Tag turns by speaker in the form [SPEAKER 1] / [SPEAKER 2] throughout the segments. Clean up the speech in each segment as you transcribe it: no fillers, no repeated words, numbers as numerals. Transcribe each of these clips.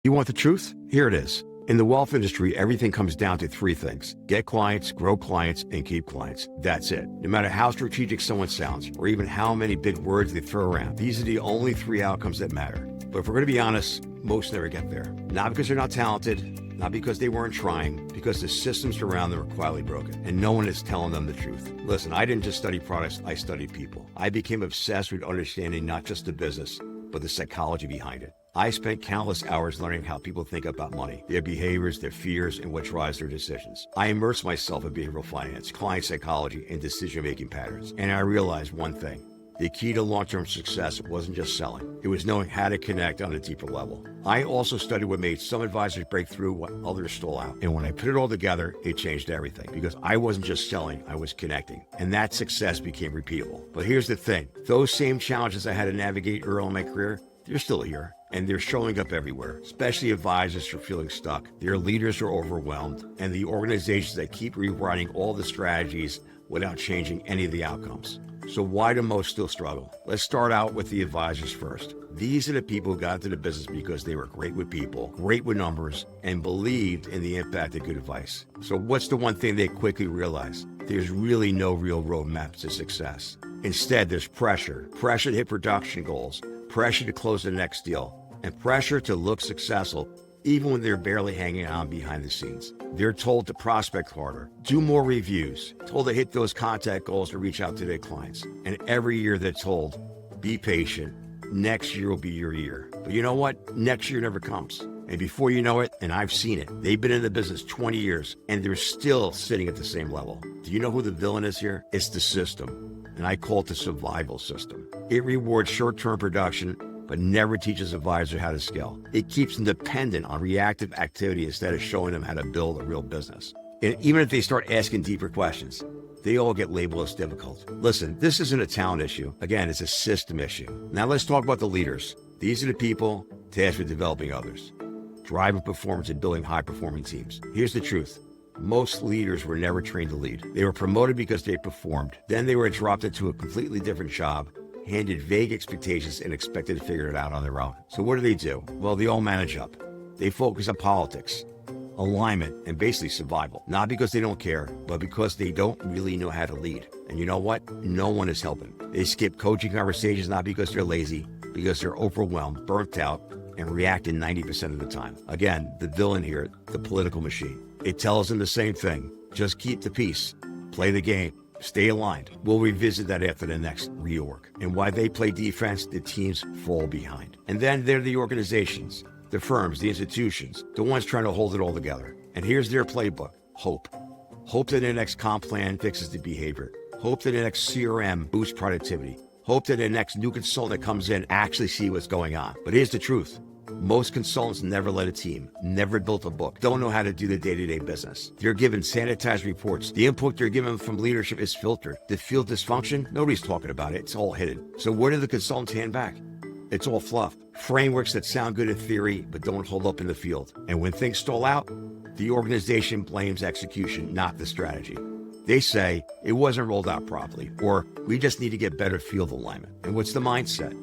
[SPEAKER 1] You want the truth? Here it is. In the wealth industry, everything comes down to three things: get clients, grow clients, and keep clients. That's it. No matter how strategic someone sounds, or even how many big words they throw around, these are the only three outcomes that matter. But if we're going to be honest, most never get there. Not because they're not talented, not because they weren't trying, because the systems around them are quietly broken, and no one is telling them the truth. Listen, I didn't just study products, I studied people. I became obsessed with understanding not just the business, but the psychology behind it. I spent countless hours learning how people think about money, their behaviors, their fears, and what drives their decisions. I immersed myself in behavioral finance, client psychology, and decision-making patterns. And I realized one thing: the key to long-term success wasn't just selling. It was knowing how to connect on a deeper level. I also studied what made some advisors break through what others stall out. And when I put it all together, it changed everything, because I wasn't just selling, I was connecting. And that success became repeatable. But here's the thing: those same challenges I had to navigate early in my career, they're still here. And they're showing up everywhere, especially advisors are feeling stuck. Their leaders are overwhelmed, and the organizations that keep rewriting all the strategies without changing any of the outcomes. So why do most still struggle? Let's start out with the advisors first. These are the people who got into the business because they were great with people, great with numbers, and believed in the impact of good advice. So what's the one thing they quickly realized? There's really no real roadmap to success. Instead, there's pressure to hit production goals, pressure to close the next deal, and pressure to look successful even when they're barely hanging on behind the scenes. They're told to prospect harder, do more reviews, told to hit those contact goals to reach out to their clients. And every year they're told, be patient, next year will be your year. But you know what? Next year never comes. And before you know it, and I've seen it, they've been in the business 20 years and they're still sitting at the same level. Do you know who the villain is here? It's the system. And I call it the survival system. It rewards short-term production, but never teaches advisors how to scale. It keeps them dependent on reactive activity instead of showing them how to build a real business. And even if they start asking deeper questions, they all get labeled as difficult. Listen, this isn't a talent issue. Again, it's a system issue. Now let's talk about the leaders. These are the people tasked with developing others, driving performance and building high-performing teams. Here's the truth. Most leaders were never trained to lead. They were promoted because they performed. Then they were dropped into a completely different job, handed vague expectations, and expected to figure it out on their own. So what do? Well, they all manage up. They focus on politics, alignment, and basically survival. Not because they don't care, but because they don't really know how to lead. And you know what? No one is helping. They skip coaching conversations not because they're lazy, because they're overwhelmed, burnt out, and reacting 90% of the time. Again, the villain here, the political machine. It tells them the same thing. Just keep the peace, play the game, stay aligned. We'll revisit that after the next reorg. And while they play defense, the teams fall behind. And then there are the organizations, the firms, the institutions, the ones trying to hold it all together. And here's their playbook: hope. Hope that their next comp plan fixes the behavior. Hope that their next CRM boosts productivity. Hope that their next new consultant that comes in actually see what's going on. But here's the truth. Most consultants never led a team, never built a book, don't know how to do the day-to-day business. They're given sanitized reports. The input they're given from leadership is filtered. The field dysfunction, nobody's talking about it. It's all hidden. So what do the consultants hand back? It's all fluff. Frameworks that sound good in theory, but don't hold up in the field. And when things stall out, the organization blames execution, not the strategy. They say it wasn't rolled out properly, or we just need to get better field alignment. And what's the mindset?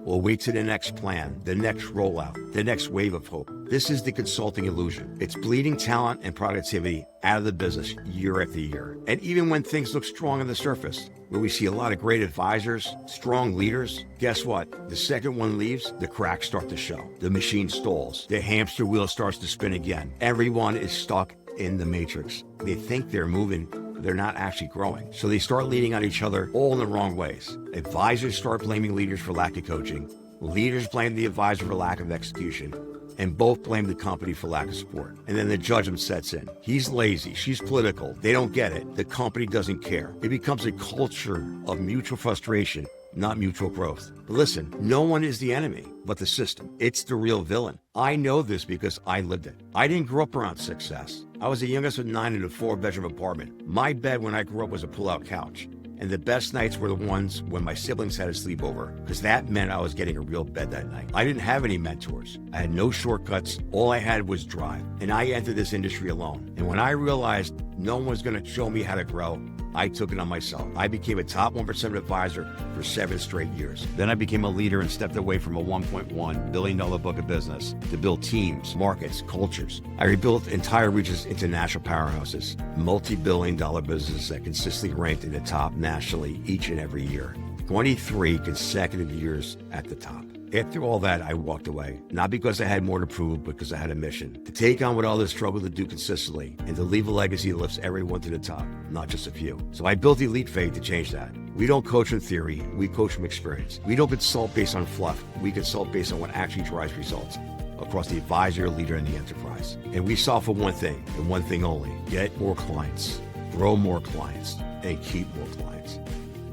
[SPEAKER 1] We'll wait to the next plan, the next rollout, the next wave of hope. This is the consulting illusion. It's bleeding talent and productivity out of the business year after year. And even when things look strong on the surface, where we see a lot of great advisors, strong leaders, guess what? The second one leaves, the cracks start to show. The machine stalls. The hamster wheel starts to spin again. Everyone is stuck in the matrix. They think they're moving, but they're not actually growing. So they start leaning on each other all in the wrong ways. Advisors start blaming leaders for lack of coaching. Leaders blame the advisor for lack of execution. And both blame the company for lack of support. And then the judgment sets in. He's lazy, she's political, they don't get it, the company doesn't care. It becomes a culture of mutual frustration, not mutual growth. But listen, no one is the enemy but the system. It's the real villain. I know this because I lived it. I didn't grow up around success. I was the youngest of 9 in a 4-bedroom apartment. My bed when I grew up was a pull-out couch. And the best nights were the ones when my siblings had a sleepover, because that meant I was getting a real bed that night. I didn't have any mentors. I had no shortcuts. All I had was drive. And I entered this industry alone. And when I realized no one was going to show me how to grow, I took it on myself. I became a top 1% advisor for 7 straight years. Then I became a leader and stepped away from a $1.1 billion book of business to build teams, markets, cultures. I rebuilt entire regions into national powerhouses, multi-billion-dollar businesses that consistently ranked in the top nationally each and every year. 23 consecutive years at the top. After all that, I walked away, not because I had more to prove, but because I had a mission to take on what others struggle to do consistently and to leave a legacy that lifts everyone to the top, not just a few. So I built EliteVate to change that. We don't coach from theory, we coach from experience. We don't consult based on fluff, we consult based on what actually drives results across the advisor, leader, and the enterprise. And we solve for one thing, and one thing only: get more clients, grow more clients, and keep more clients.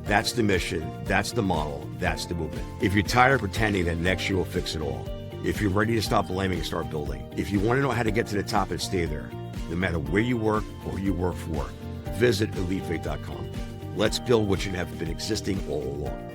[SPEAKER 1] That's the mission, that's the model, that's the movement. If you're tired of pretending that next year will fix it all, if you're ready to stop blaming and start building, if you want to know how to get to the top and stay there, no matter where you work or who you work for, visit EliteVate.com. Let's build what should have been existing all along.